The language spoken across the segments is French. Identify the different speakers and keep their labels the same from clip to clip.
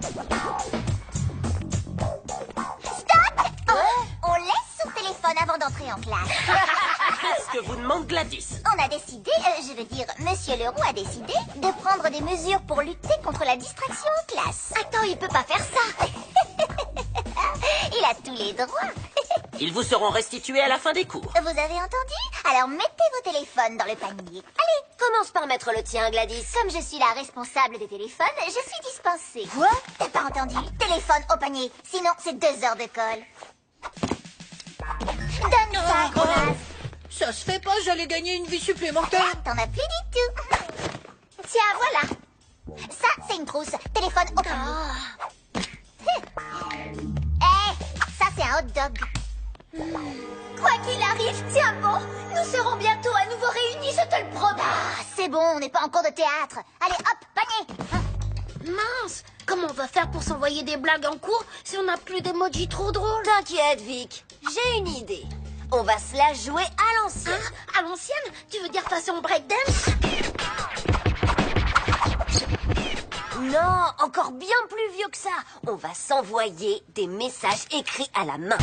Speaker 1: Stop! On laisse son téléphone avant d'entrer en classe.
Speaker 2: Qu'est-ce que vous demande Gladys?
Speaker 1: On a décidé, je veux dire, Monsieur Leroux a décidé de prendre des mesures pour lutter contre la distraction en classe. Attends, il peut pas faire ça. Il a tous les droits.
Speaker 2: Ils vous seront restitués à la fin des cours.
Speaker 1: Vous avez entendu? Alors mettez vos téléphones dans le panier. Allez,
Speaker 3: Commence par mettre le tien, Gladys.
Speaker 1: comme je suis la responsable des téléphones, je suis dispensée.
Speaker 3: Quoi?
Speaker 1: T'as pas entendu? Téléphone au panier, sinon c'est 2 heures de colle. Donne ça, Grenaz.
Speaker 4: Ça se fait pas, j'allais gagner une vie supplémentaire.
Speaker 1: T'en as plus du tout. Tiens, voilà. Ça, c'est une trousse. Téléphone au panier. Ça, c'est un hot dog. Quoi qu'il arrive, tiens bon, nous serons bientôt à nouveau réunis, je te le promets. C'est bon, on n'est pas en cours de théâtre. Allez, hop, panier.
Speaker 5: Mince, comment on va faire pour s'envoyer des blagues en cours si on n'a plus d'emoji trop drôles?
Speaker 3: T'inquiète, Vic. J'ai une idée. On va se la jouer à l'ancienne.
Speaker 5: À l'ancienne? Tu veux dire façon breakdance?
Speaker 3: Non, encore bien plus vieux que ça. On va s'envoyer des messages écrits à la main.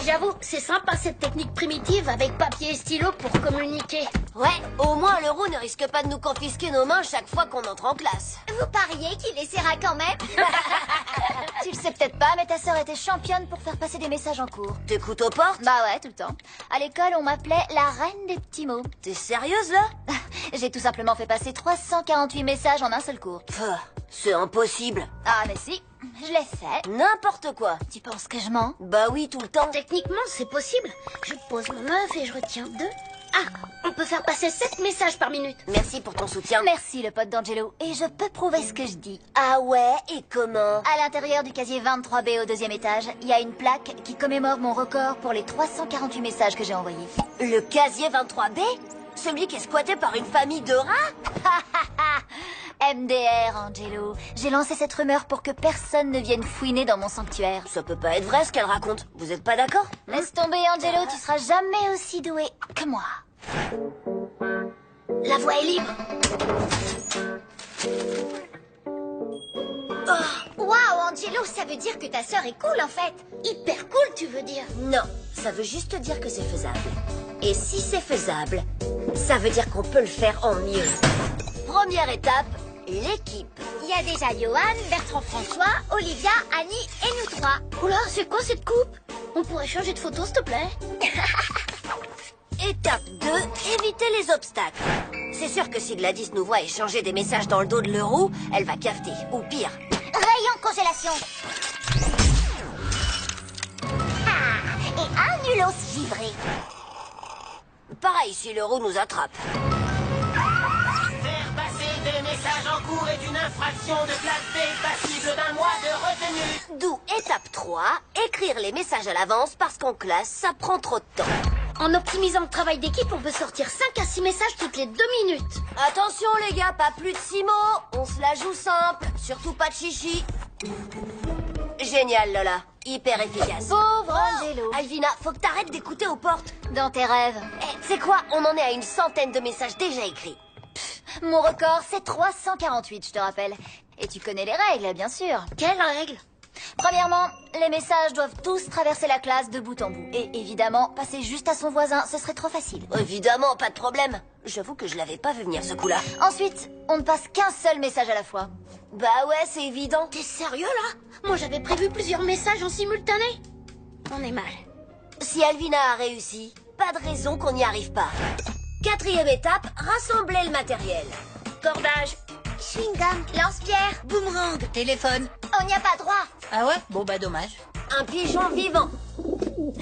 Speaker 5: J'avoue, c'est sympa cette technique primitive avec papier et stylo pour communiquer.
Speaker 3: Ouais, au moins Leroux ne risque pas de nous confisquer nos mains chaque fois qu'on entre en classe.
Speaker 1: Vous pariez qu'il essaiera quand même? Tu le sais peut-être pas, mais ta sœur était championne pour faire passer des messages en cours.
Speaker 3: T'écoutes aux portes?
Speaker 1: Bah ouais, tout le temps. À l'école, on m'appelait la reine des petits mots.
Speaker 3: T'es sérieuse, là?
Speaker 1: J'ai tout simplement fait passer 348 messages en un seul cours.
Speaker 3: Pff, c'est impossible.
Speaker 1: Ah mais si, je l'ai fait.
Speaker 3: N'importe quoi.
Speaker 1: Tu penses que je mens?
Speaker 3: Bah oui, tout le temps.
Speaker 5: Techniquement, c'est possible. Je pose mon œuf et je retiens 2. Ah, on peut faire passer 7 messages par minute.
Speaker 3: Merci pour ton soutien.
Speaker 1: Merci le pote d'Angelo. Et je peux prouver ce que je dis.
Speaker 3: Ah ouais, et comment?
Speaker 1: À l'intérieur du casier 23B au 2e étage, il y a une plaque qui commémore mon record pour les 348 messages que j'ai envoyés.
Speaker 3: Le casier 23B? Celui qui est squatté par une famille de rats?
Speaker 1: MDR, Angelo. J'ai lancé cette rumeur pour que personne ne vienne fouiner dans mon sanctuaire.
Speaker 3: Ça peut pas être vrai ce qu'elle raconte. Vous êtes pas d'accord?
Speaker 1: Laisse tomber, Angelo, tu seras jamais aussi doué que moi.
Speaker 5: La voie est libre.
Speaker 1: Waouh, Angelo, ça veut dire que ta sœur est cool en fait.
Speaker 5: Hyper cool, tu veux dire?
Speaker 3: Non, ça veut juste dire que c'est faisable. Et si c'est faisable, ça veut dire qu'on peut le faire en mieux. Première étape, l'équipe.
Speaker 1: Il y a déjà Johan, Bertrand François, Olivia, Annie et nous 3.
Speaker 5: Oula, c'est quoi cette coupe? On pourrait changer de photo, s'il te plaît?
Speaker 3: Étape 2, éviter les obstacles. C'est sûr que si Gladys nous voit échanger des messages dans le dos de Leroux, elle va cafeter, ou pire.
Speaker 1: Rayon congélation. Ah, et un nulos givré.
Speaker 3: Pareil si Leroux nous attrape.
Speaker 2: Faire passer des messages en cours est une infraction de classe B passible d'un mois de retenue.
Speaker 3: D'où étape 3, écrire les messages à l'avance parce qu'en classe, ça prend trop de temps.
Speaker 5: En optimisant le travail d'équipe, on peut sortir 5 à 6 messages toutes les 2 minutes.
Speaker 3: Attention les gars, pas plus de 6 mots. On se la joue simple, surtout pas de chichi. Génial Lola, hyper efficace.
Speaker 1: Pauvre Angelo.
Speaker 3: Alvina, faut que t'arrêtes d'écouter aux portes.
Speaker 1: Dans tes rêves.
Speaker 3: Eh, c'est quoi? On en est à une centaine de messages déjà écrits.
Speaker 1: Mon record, c'est 348, je te rappelle. Et tu connais les règles, bien sûr.
Speaker 5: Quelle règle?
Speaker 1: Premièrement, les messages doivent tous traverser la classe de bout en bout. Et évidemment, passer juste à son voisin, ce serait trop facile.
Speaker 3: Évidemment, pas de problème. J'avoue que je l'avais pas vu venir ce coup-là.
Speaker 1: Ensuite, on ne passe qu'un seul message à la fois.
Speaker 3: Bah ouais, c'est évident.
Speaker 5: T'es sérieux là? Moi j'avais prévu plusieurs messages en simultané. On est mal.
Speaker 3: Si Alvina a réussi, pas de raison qu'on n'y arrive pas. Quatrième étape, rassembler le matériel. Cordage.
Speaker 1: Chewing-gum, lance-pierre,
Speaker 4: Boomerang, téléphone.
Speaker 1: on n'y a pas droit.
Speaker 4: Ah ouais? Bon bah dommage.
Speaker 3: Un pigeon vivant.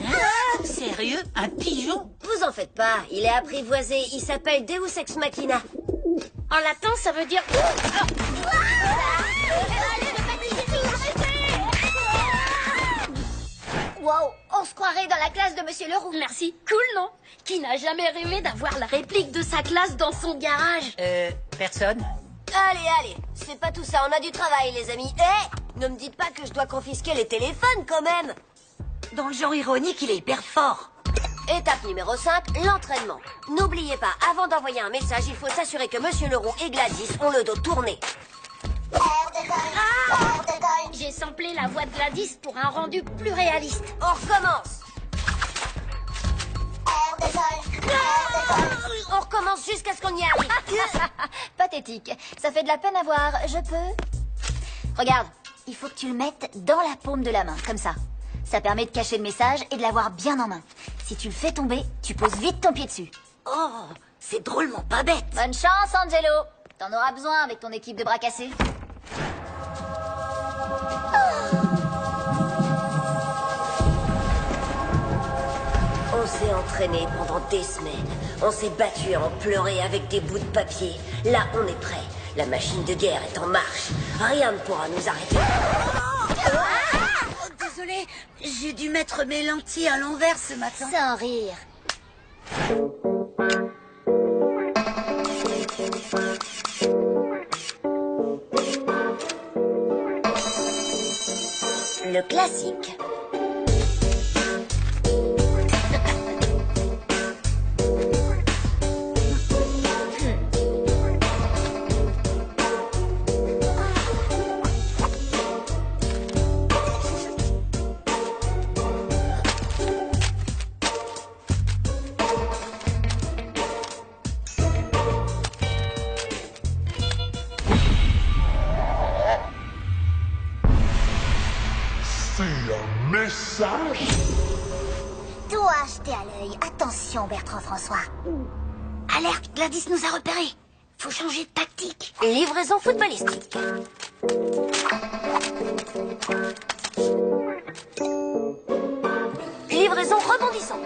Speaker 4: Ah, sérieux? Un pigeon?
Speaker 3: Vous en faites pas, il est apprivoisé, il s'appelle Deus Ex Machina.
Speaker 5: En latin, ça veut dire...
Speaker 1: Wow, on se croirait dans la classe de Monsieur Leroux.
Speaker 5: Merci, cool non? Qui n'a jamais rêvé d'avoir la réplique de sa classe dans son garage?
Speaker 4: Personne?
Speaker 3: Allez, c'est pas tout ça, on a du travail les amis. Ne me dites pas que je dois confisquer les téléphones quand même.
Speaker 4: Dans le genre ironique, il est hyper fort.
Speaker 3: Étape numéro 5, l'entraînement. N'oubliez pas, avant d'envoyer un message, il faut s'assurer que Monsieur Leroux et Gladys ont le dos tourné.
Speaker 5: J'ai samplé la voix de Gladys pour un rendu plus réaliste.
Speaker 3: On recommence. On recommence jusqu'à ce qu'on y arrive.
Speaker 1: Pathétique. Ça fait de la peine à voir. Je peux... Regarde, il faut que tu le mettes dans la paume de la main, comme ça. Ça permet de cacher le message et de l'avoir bien en main. Si tu le fais tomber, tu poses vite ton pied dessus.
Speaker 3: Oh, c'est drôlement pas bête.
Speaker 1: Bonne chance, Angelo. T'en auras besoin avec ton équipe de bras cassés.
Speaker 3: On s'est entraîné pendant des semaines. On s'est battu à en pleurer avec des bouts de papier. Là, on est prêt. La machine de guerre est en marche. Rien ne pourra nous arrêter.
Speaker 6: Désolée, j'ai dû mettre mes lentilles à l'envers ce matin.
Speaker 1: Sans rire.
Speaker 3: Le classique.
Speaker 7: C'est un message.
Speaker 1: Toi, jeter à l'œil. Attention, Bertrand François.
Speaker 5: Alerte, Gladys nous a repérés. Faut changer de tactique.
Speaker 3: Livraison footballistique. Livraison rebondissante.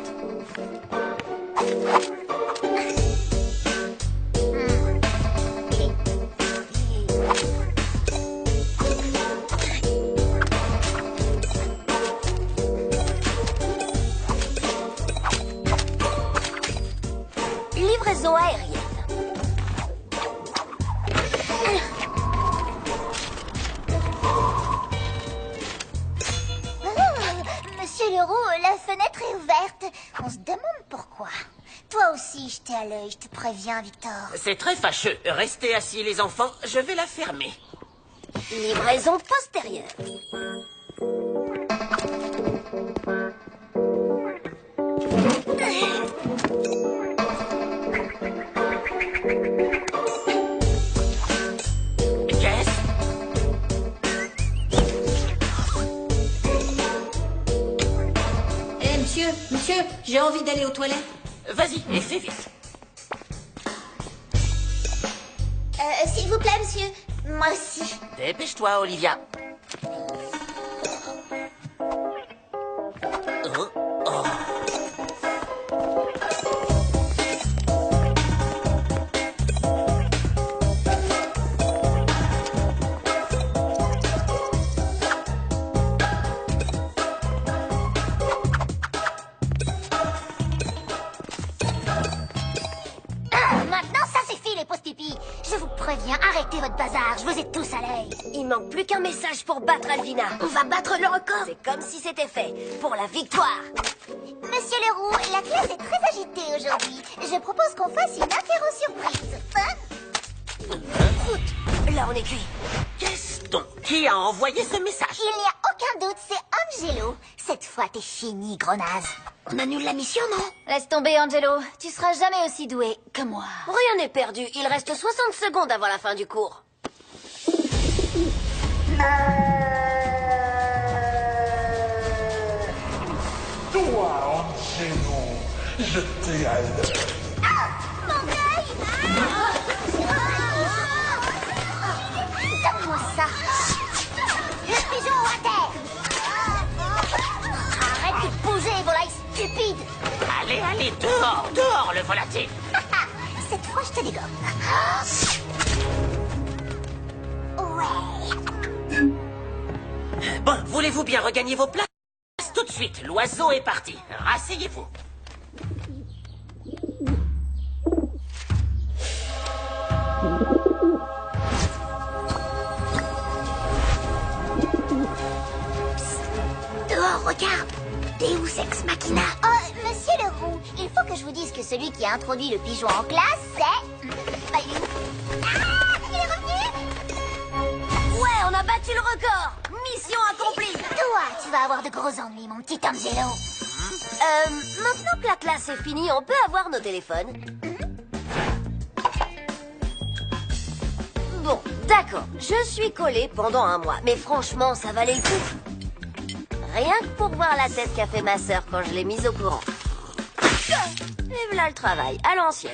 Speaker 3: Livraison aérienne.
Speaker 1: Monsieur Leroux, la fenêtre est ouverte. On se demande pourquoi. Toi aussi, jeter à l'œil, je te préviens, Victor.
Speaker 2: C'est très fâcheux. Restez assis, les enfants. Je vais la fermer.
Speaker 3: Livraison postérieure.
Speaker 2: Qu'est-ce?
Speaker 6: Eh, monsieur, j'ai envie d'aller aux toilettes.
Speaker 2: Vas-y, et fais vite.
Speaker 1: S'il vous plaît, monsieur. Moi aussi.
Speaker 2: Dépêche-toi, Olivia. Oh, oh.
Speaker 1: Maintenant, ça suffit, les post-pipis. Je vous préviens, arrêtez votre bazar. Je vous ai tous à l'œil.
Speaker 3: Il manque plus qu'un message pour battre Alvina.
Speaker 5: On va battre le record.
Speaker 3: C'est comme si c'était fait. Pour la victoire.
Speaker 1: Monsieur Leroux, la classe est très agitée aujourd'hui. Je propose qu'on fasse une apéro surprise. Hein?
Speaker 3: Là, on est cuit.
Speaker 2: Qu'est-ce donc? Qui a envoyé ce message?
Speaker 1: Il n'y a aucun doute, c'est Angelo. Cette fois, t'es fini, gros naze.
Speaker 5: On annule la mission, non?
Speaker 1: Laisse tomber, Angelo. Tu seras jamais aussi doué que moi.
Speaker 3: Rien n'est perdu. Il reste 60 secondes avant la fin du cours.
Speaker 7: Toi, Angelo, jeté à l'œil.
Speaker 1: Mon œil! Donne-moi ça. Le pigeon à terre. Arrête de bouger, volaille stupide.
Speaker 2: Allez, allez, dehors, dehors, le volatile.
Speaker 1: Cette fois, je te dégomme. Ouais.
Speaker 2: Bon, voulez-vous bien regagner vos places? Tout de suite, l'oiseau est parti. Rasseyez-vous.
Speaker 5: Dehors, regarde. Deus ex machina.
Speaker 1: Oh, monsieur Leroux, puisque celui qui a introduit le pigeon en classe, c'est... Bah, il est où? Ah, il est revenu!
Speaker 3: Ouais, on a battu le record. Mission accomplie.
Speaker 1: Toi, tu vas avoir de gros ennuis, mon petit Angelo.
Speaker 3: Maintenant que la classe est finie, on peut avoir nos téléphones. Bon, d'accord, je suis collée pendant un mois, mais franchement, ça valait le coup. Rien que pour voir la tête qu'a fait ma sœur quand je l'ai mise au courant. Et voilà le travail, à l'ancienne.